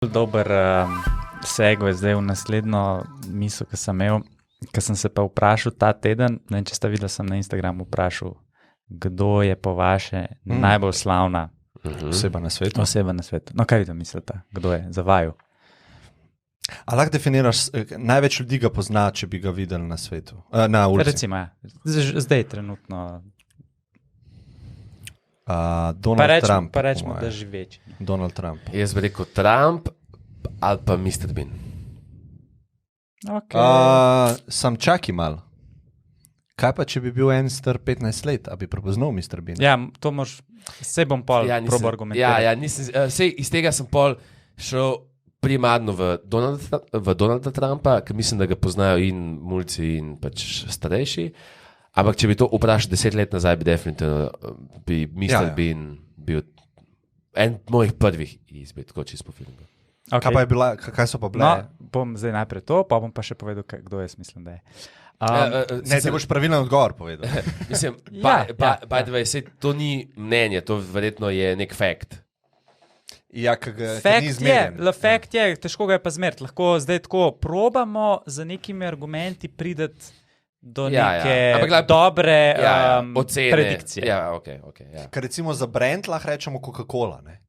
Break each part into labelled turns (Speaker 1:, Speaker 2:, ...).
Speaker 1: Dober segue zdaj v naslednjo misel, ki sem imel, ki sem se pa vprašal ta teden, ne vem, če ste videli, sem na Instagramu vprašal, kdo je po vaše najbolj slavna
Speaker 2: oseba na svetu.
Speaker 1: oseba na svetu. No, kaj vi tam mislite? Kdo je za vaju?
Speaker 2: A lahko definiraš, največ ljudi ga pozna, če bi ga videli na svetu, na ulici?
Speaker 1: Recimo, ja. Zdaj trenutno.
Speaker 2: Donald Trump.
Speaker 1: Pa rečemo, da živeč.
Speaker 2: Donald Trump.
Speaker 3: Jaz bi rekel Trump ali pa Mr. Bean.
Speaker 1: Okay.
Speaker 2: Sam čakaj malo. Kaj pa, če bi bil en star 15 let, a bi prepoznal Mr. Bean?
Speaker 1: Ja, to moš, se bom pol probo argumentirati.
Speaker 3: Sej iz tega sem pol šel primarno v Donalda Trumpa, ker mislim, da ga poznajo in mulci in pač starejši. Ampak če bi to vprašal 10 let nazaj, bi definitivno bi Mr. Bean bil en mojih prvih izbit, tako čisto po filmu.
Speaker 2: Okay. Kaj so pa bile?
Speaker 1: No, bom zdaj najprej to, pa bom pa še povedal, kdo jaz mislim, da je.
Speaker 2: Ne, ti boš pravilen odgovor povedal.
Speaker 3: Mislim, by the way, to ni mnenje, to verjetno je nek fakt.
Speaker 2: Ja,
Speaker 1: Fakt je, težko ga je pa zmeriti. Lahko zdaj tako probamo z nekimi argumenti prideti do neke dobre
Speaker 3: ocene,
Speaker 1: predikcije.
Speaker 3: Ja, okay, ja.
Speaker 2: Ker recimo za brand lahko rečemo Coca-Cola, ne?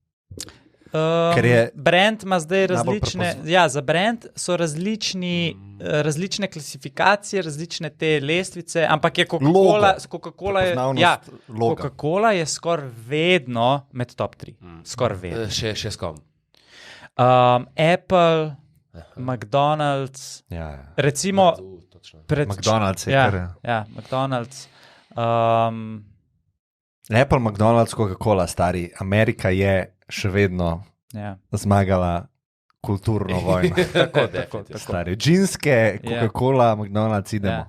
Speaker 1: Brand ima zdaj različne, za brand so različne klasifikacije, različne te lestvice, ampak je Coca-Cola je skoraj vedno med top 3. Skoraj vedno.
Speaker 3: Še s kom?
Speaker 1: Apple, McDonald's, recimo
Speaker 2: McDonald's je
Speaker 1: McDonald's.
Speaker 2: Apple, McDonald's, Coca-Cola, stari. Amerika je še vedno zmagala kulturno vojno.
Speaker 1: Tako.
Speaker 2: Stari. Džinske, Coca-Cola, McDonald's, idemo.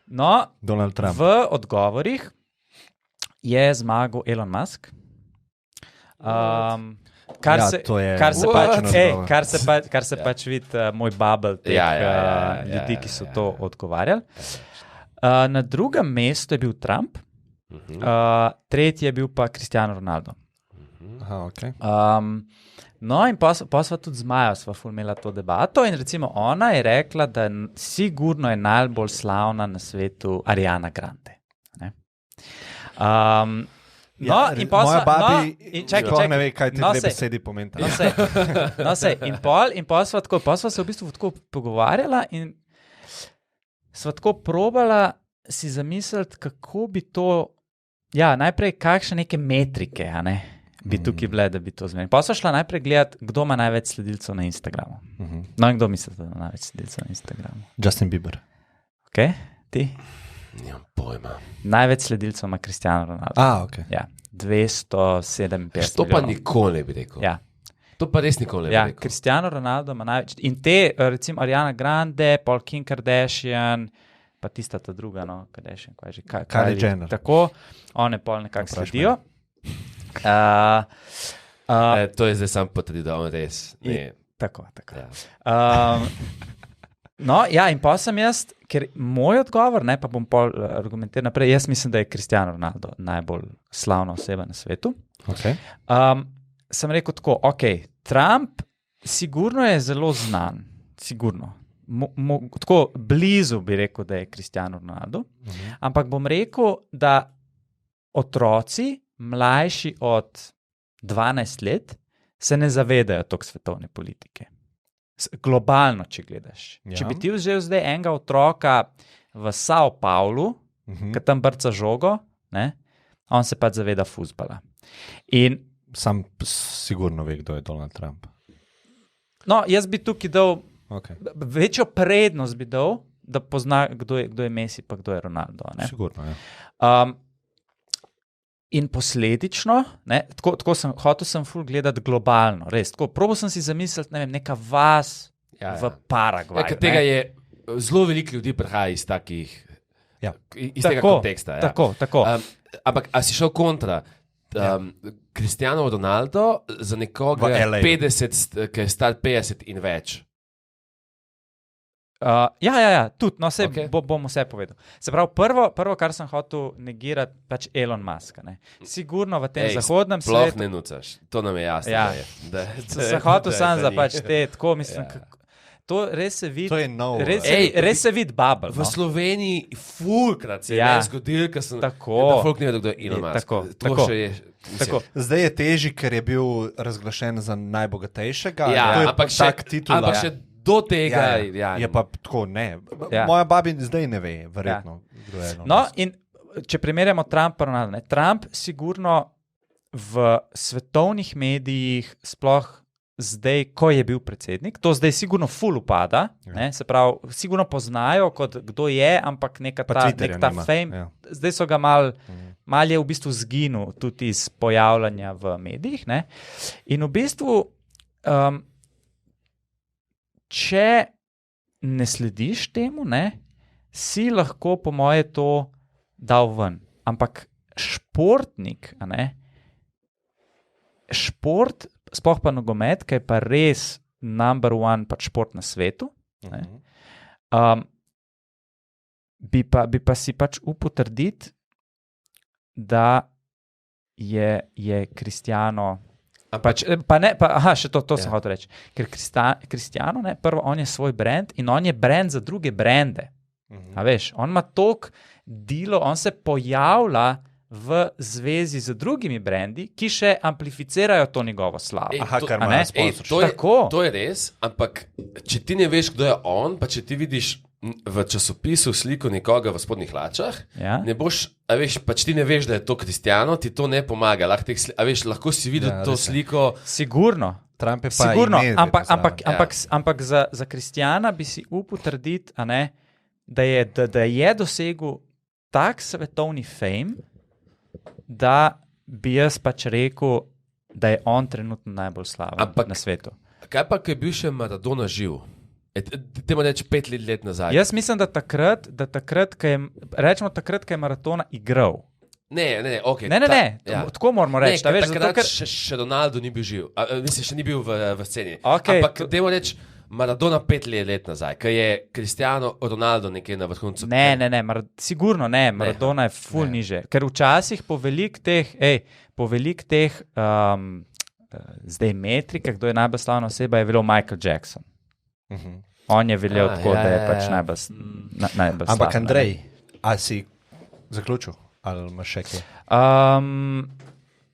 Speaker 1: No,
Speaker 2: Donald Trump.
Speaker 1: V odgovorih je zmagal Elon Musk. Kar se pač vidi moj bubble teh ljudi, ki so to odgovarjali. Na drugem mestu je bil Trump, tretji je bil pa Cristiano Ronaldo.
Speaker 2: Aha, okay.
Speaker 1: No in pa sva tudi z Majo sva imela to debato in recimo ona je rekla, da sigurno je najbolj slavna na svetu Ariana Grande. Ne? In
Speaker 2: moja babi ne ve, kaj ti dve besedi pomenita.
Speaker 1: In pa sva se v bistvu tako pogovarjala in sva tako probala si zamisliti, kako bi to, najprej kakšne neke metrike, bi tukaj bile, da bi to zmenili. Pa sva šla najprej gledati, kdo ima največ sledilcev na Instagramu. No in kdo misli, da ima največ sledilcev na Instagramu?
Speaker 2: Justin Bieber.
Speaker 1: Ok, ti?
Speaker 3: Nimam pojma.
Speaker 1: Največ sledilcev ima Cristiano Ronaldo.
Speaker 2: Ok.
Speaker 1: Ja, 257
Speaker 3: To pa nikoli ne bi rekel.
Speaker 1: Ja.
Speaker 3: To pa res nikoli ne bi rekel.
Speaker 1: Cristiano Ronaldo ima največ. In te, recimo Ariana Grande, Paul Kim Kardashian, pa tista ta druga, Kardashian, kaj že?
Speaker 2: Kylie Jenner.
Speaker 1: Tako, one pol nekako sledijo.
Speaker 3: To je zdaj sam potrdil, da on res.
Speaker 1: Tako. Ja. In pa sem jaz, ker moj odgovor, pa bom pol argumentiral naprej, jaz mislim, da je Cristiano Ronaldo najbolj slavna oseba na svetu.
Speaker 2: Okay.
Speaker 1: Sem rekel tako, Trump sigurno je zelo znan, sigurno. Tako blizu bi rekel, da je Cristiano Ronaldo, ampak bom rekel, da otroci mlajši od 12 let se ne zavedajo toliko svetovne politike. Globalno, če gledaš. Ja. Če bi ti vzel zdaj enega otroka v Sao Paulu, ki tam brca žogo, on se pač zaveda fuzbala. In
Speaker 2: sam sigurno ve, kdo je Donald Trump.
Speaker 1: No, jaz bi tukaj dal večjo prednost bi dal, da pozna, kdo je Messi pa kdo je Ronaldo.
Speaker 2: Sigurno, ja.
Speaker 1: In posledično, hotel sem ful gledati globalno, res. Probal sem si zamisliti, neka vas v Paragvaju.
Speaker 3: Tega je zelo veliko ljudi prihaja iz takih, iz tega konteksta.
Speaker 1: Tako.
Speaker 3: Ampak a si šel kontra? Cristiano Ronaldo za nekoga 50, ki je star 50 in več.
Speaker 1: Ja, tudi, no,
Speaker 3: Okay.
Speaker 1: bom vse povedal. Se pravi, prvo, kar sem hotel negirati, pač Elon Musk. Sigurno v tem zahodnem
Speaker 3: sploh
Speaker 1: svetu.
Speaker 3: ne nucaš, to nam je jasno.
Speaker 1: Ja.
Speaker 3: Da
Speaker 1: Sem hotel sam
Speaker 3: da
Speaker 1: za
Speaker 3: ni.
Speaker 1: pač te, tako mislim,
Speaker 3: Ja.
Speaker 1: to res se vidi.
Speaker 2: To je nov.
Speaker 1: Res se vidi bubble.
Speaker 3: V Sloveniji fulkrat se je
Speaker 1: Ja.
Speaker 3: zgodilo, ker sem
Speaker 1: Tako.
Speaker 3: da folk ne ve, kdo je Elon Musk.
Speaker 1: Tako,
Speaker 3: To
Speaker 1: tako.
Speaker 3: še je.
Speaker 1: Tako.
Speaker 2: Zdaj je težji, ker je bil razglašen za najbogatejšega.
Speaker 3: Ja,
Speaker 2: to je
Speaker 3: ampak
Speaker 2: tak titula.
Speaker 3: ampak še do tega.
Speaker 2: Je pa tako, ne.
Speaker 1: Ja.
Speaker 2: Moja babi zdaj ne ve, verjetno, kdo je.
Speaker 1: No, in če primerjamo Trumpa, Trump sigurno v svetovnih medijih, sploh zdaj, ko je bil predsednik, to zdaj sigurno ful upada, se pravi, sigurno poznajo, kot kdo je, ampak nek ta fame, zdaj so ga mal je v bistvu zginil tudi iz pojavljanja v medijih. Ne? In v bistvu, če ne slediš temu, si lahko po moje to dal ven. Ampak športnik, šport, sploh pa nogomet, ki je pa res number one pač šport na svetu, bi pa si pač upotrditi, da je Cristiano. Še to sem hotel reči. Ker Cristiano, prvo, on je svoj brand in on je brand za druge brande. A veš, on ima toliko delo, on se pojavlja v zvezi z drugimi brendi, ki še amplificirajo to njegovo slavo.
Speaker 2: Kar ima sponsorship.
Speaker 3: To je res, ampak če ti ne veš, kdo je on, pa če ti vidiš v časopisu sliko nekoga v spodnjih hlačah, ne boš, pač ti ne veš, da je to Cristiano, ti to ne pomaga. Lahko si videl to sliko.
Speaker 1: Sigurno.
Speaker 2: Trump je pa
Speaker 1: sigurno,
Speaker 2: ime,
Speaker 1: ampak za Cristiana bi si upal trditi, da je dosegel tak svetovni fame, da bi jaz pač rekel, da je on trenutno najbolj slaven na svetu.
Speaker 3: Kaj pa, ko je bil še Maradona živ? Temo reči 5 let nazaj.
Speaker 1: Jaz mislim, da takrat, ko je Maradona igral.
Speaker 3: Okay,
Speaker 1: tako moramo reči.
Speaker 3: Takrat še Ronaldo ni bil živ, mislim, še ni bil v sceni.
Speaker 1: Okay,
Speaker 3: ampak temo reči Maradona 5 let nazaj, ko je Cristiano Ronaldo nekje na vrhuncu.
Speaker 1: Sigurno ne, Maradona je ful niže. Ker včasih po velik teh zdaj metrikah, kdo je najbolj slavna oseba, je veljal Michael Jackson. On je veljal tako, da je pač najbolj slavna.
Speaker 2: Ampak Andrej, a si zaključil? Ali imaš še kaj?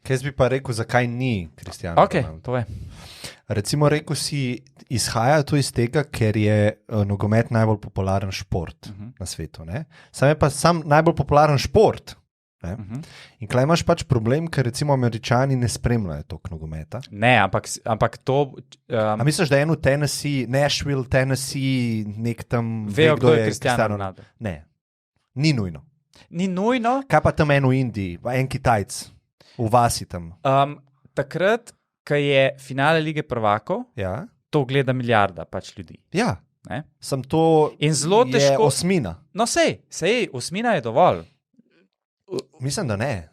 Speaker 2: Kaj bi pa rekel, zakaj ni Cristiano Ronaldo?
Speaker 1: Povej.
Speaker 2: Recimo rekel si, izhaja to iz tega, ker je nogomet najbolj popularen šport na svetu. Sam je pa najbolj popularen šport. In klej imaš pač problem, ker recimo Američani ne spremljajo toliko nogometa.
Speaker 1: Ne, ampak to...
Speaker 2: A misliš, da je v Tennessee, Nashville, Tennessee, nek tam...
Speaker 1: Vejo, kdo je Cristiano Ronaldo?
Speaker 2: Ne, ni nujno.
Speaker 1: Ni nujno?
Speaker 2: Kaj pa tam v Indiji, en Kitajc, v vasi tam?
Speaker 1: Takrat, ko je finale Lige prvakov, to gleda milijarda pač ljudi.
Speaker 2: Ja, sem to
Speaker 1: in zelo težko...
Speaker 2: osmina.
Speaker 1: No sej, osmina je dovolj.
Speaker 2: Mislim, da ne.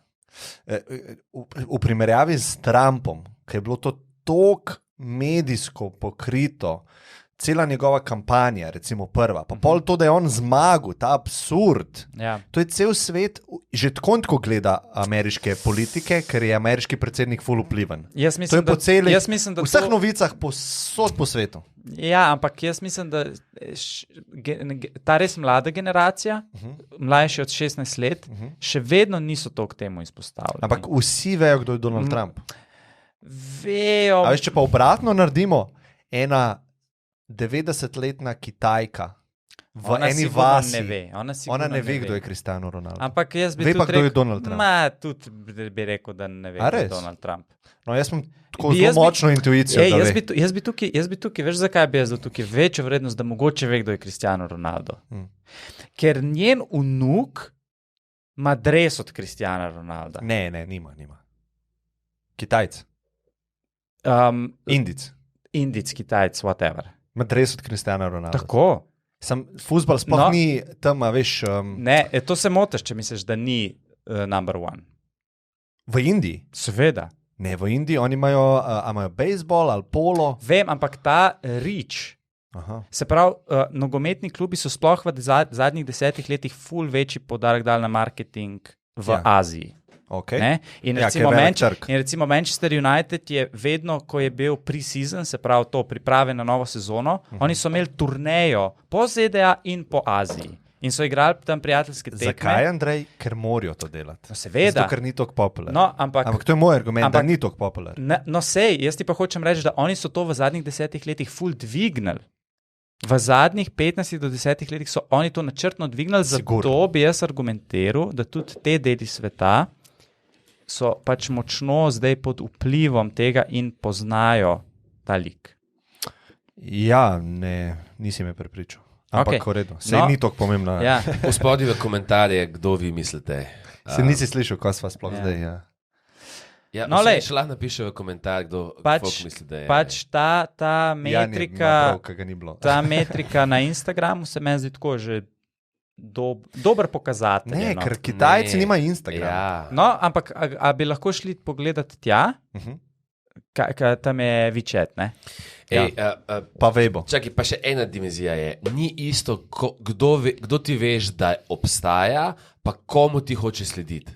Speaker 2: V primerjavi z Trumpom, ki je bilo to toliko medijsko pokrito, cela njegova kampanja, recimo prva, pa pol to, da je on zmagal, ta absurd. To je cel svet, že tako gleda ameriške politike, ker je ameriški predsednik ful vpliven. To je po celih, vseh novicah posod po svetu.
Speaker 1: Ja, ampak jaz mislim, da ta res mlada generacija, mlajši od 16 let, še vedno niso to k temu izpostavljeni.
Speaker 2: Ampak vsi vejo, kdo je Donald Trump.
Speaker 1: Vejo.
Speaker 2: A veš, če pa obratno naredimo, ena 90-letna Kitajka v eni vasi, ona ne ve, kdo je Cristiano Ronaldo.
Speaker 1: Ampak jaz bi
Speaker 2: ve pa, kdo je Donald Trump.
Speaker 1: Tudi bi rekel, da ne ve, kdo je Donald Trump.
Speaker 2: No, jaz imam tako zelo močno intuicijo.
Speaker 1: Jaz bi tukaj, veš, zakaj bi jaz tukaj večjo vrednost, da mogoče ve, kdo je Cristiano Ronaldo. Ker njen vnuk ima dres od Cristiana Ronalda.
Speaker 2: Ne, nima. Kitajc. Indic,
Speaker 1: Kitajc, whatever.
Speaker 2: Ima dres od Cristiana Ronalda.
Speaker 1: Tako.
Speaker 2: Fuzbal sploh ni tam, veš...
Speaker 1: Ne, to se motiš, če misliš, da ni number one.
Speaker 2: V Indiji?
Speaker 1: Seveda.
Speaker 2: Ne, v Indiji oni imajo bejzbol ali polo.
Speaker 1: Vem, ampak ta reach
Speaker 2: Aha.
Speaker 1: Se pravi, nogometni klubi so sploh v zadnjih 10 letih ful večji poudarek dali na marketing v Aziji.
Speaker 2: Okay.
Speaker 1: Ne? In,
Speaker 2: Ja,
Speaker 1: recimo
Speaker 2: ker je velik trg.
Speaker 1: in recimo Manchester United je vedno, ko je bil pre-season, se pravi to priprave na novo sezono, oni so imeli turnejo po ZDA in po Aziji. In so igrali tam prijateljske tekme.
Speaker 2: Zakaj, Andrej? Ker morajo to delati.
Speaker 1: No, seveda.
Speaker 2: Zato, ker ni tako popularno.
Speaker 1: No, ampak
Speaker 2: to je moj argument, da ni tako popularno.
Speaker 1: No, sej, jaz ti pa hočem reči, da oni so to v zadnjih 10 letih ful dvignili. V zadnjih 15 do 10 letih so oni to načrtno dvignili, zato bi jaz argumentiral, da tudi te deli sveta so pač močno zdaj pod vplivom tega in poznajo ta lik.
Speaker 2: Ja, ne, nisi me prepričal. Ampak v redu, sej ni tako pomembno.
Speaker 1: Ja.
Speaker 3: Gospodi v komentarje, kdo vi mislite.
Speaker 2: Se nisi slišal, ko sva sploh zdaj. Ja.
Speaker 3: Ja,
Speaker 1: No, lej.
Speaker 3: še lahko napiše v komentar, kdo misli, da je.
Speaker 1: Pač ta metrika, ta metrika na Instagramu se meni zdi tako že dober pokazatelj.
Speaker 2: Ne,
Speaker 1: no.
Speaker 2: ker Kitajci nimajo Instagrama.
Speaker 3: Ja.
Speaker 1: No, ampak a bi lahko šli pogledat tja, tam je WeChat, ne?
Speaker 3: Ej,
Speaker 2: Pa Weibo.
Speaker 3: čakaj, pa še ena dimenzija je. Ni isto, kdo ti veš, da obstaja, pa komu ti hoče slediti.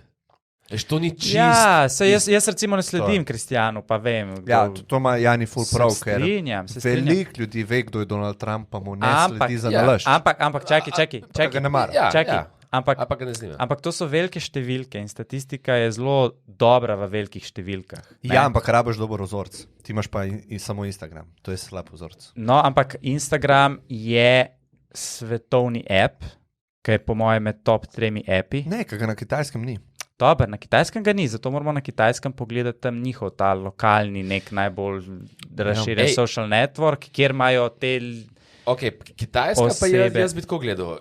Speaker 3: To ni čisto.
Speaker 1: Ja, jaz recimo ne sledim Kristjanu, pa vem.
Speaker 2: Ja, to ima Jani ful prav, ker
Speaker 1: se strinjam.
Speaker 2: veliko ljudi ve, kdo je Donald Trump, pa mu ne sledi za
Speaker 3: ja,
Speaker 2: nalašč.
Speaker 1: Ampak čakaj.
Speaker 2: ga ne mara.
Speaker 3: Ja,
Speaker 1: Čakaj,
Speaker 3: ja.
Speaker 1: ampak
Speaker 3: Ampak ga ne zanima.
Speaker 1: Ampak to so velike številke in statistika je zelo dobra v velikih številkah. Ne?
Speaker 2: Ja, ampak rabiš dober vzorc. Ti imaš pa samo Instagram, to je slab vzorc.
Speaker 1: No, ampak Instagram je svetovni app, ki je po mojem med top 3 appi.
Speaker 2: Ne, kaj ga na Kitajskem ni.
Speaker 1: Dober, na Kitajskem ga ni, zato moramo na Kitajskem pogledati tam njihov ta lokalni, nek najbolj razširjen social network, kjer imajo te.
Speaker 3: Okay, Kitajska
Speaker 1: osebe.
Speaker 3: pa jaz bi tako gledal.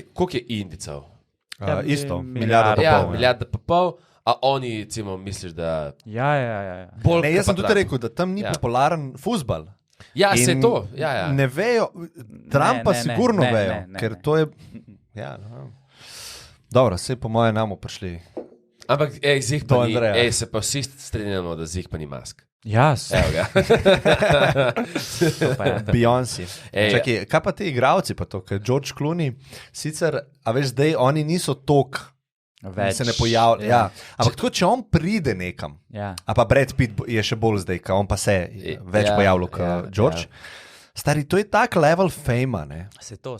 Speaker 3: Koliko je Indicov?
Speaker 2: Isto,
Speaker 1: milijarda.
Speaker 3: Milijarda pa pol, a oni, recimo, misliš, da.
Speaker 1: Ja.
Speaker 3: Bolj
Speaker 2: Ne, jaz sem
Speaker 3: kot
Speaker 2: tudi
Speaker 3: Trump.
Speaker 2: rekel, da tam ni popularen fuzbal.
Speaker 3: Ja,
Speaker 2: In
Speaker 3: se to. Ja.
Speaker 2: Ne vejo, Trumpa
Speaker 1: ne,
Speaker 2: sigurno
Speaker 1: ne,
Speaker 2: vejo,
Speaker 1: ne,
Speaker 2: ker
Speaker 1: ne.
Speaker 2: to je. Ja, no. Dobro, se po moje namo prišli.
Speaker 3: Ampak, zih
Speaker 2: Do
Speaker 3: pa ni,
Speaker 2: Andreja.
Speaker 3: se pa vsi strinjamo, da zih pa ni mask.
Speaker 1: Ja,
Speaker 3: Evo ga.
Speaker 2: Beyoncé.
Speaker 3: Ej,
Speaker 2: Čakaj, kaj pa ti igravci, pa to, ker George Clooney, sicer, a veš, zdaj oni niso tok,
Speaker 1: več.
Speaker 2: se ne pojavljajo. Ja. Ampak tako, če on pride nekam,
Speaker 1: Ja.
Speaker 2: a pa Brad Pitt je še bolj zdaj, ker on pa se več pojavlja kot George. Stari, to je tak level fama, ne?
Speaker 1: Se to.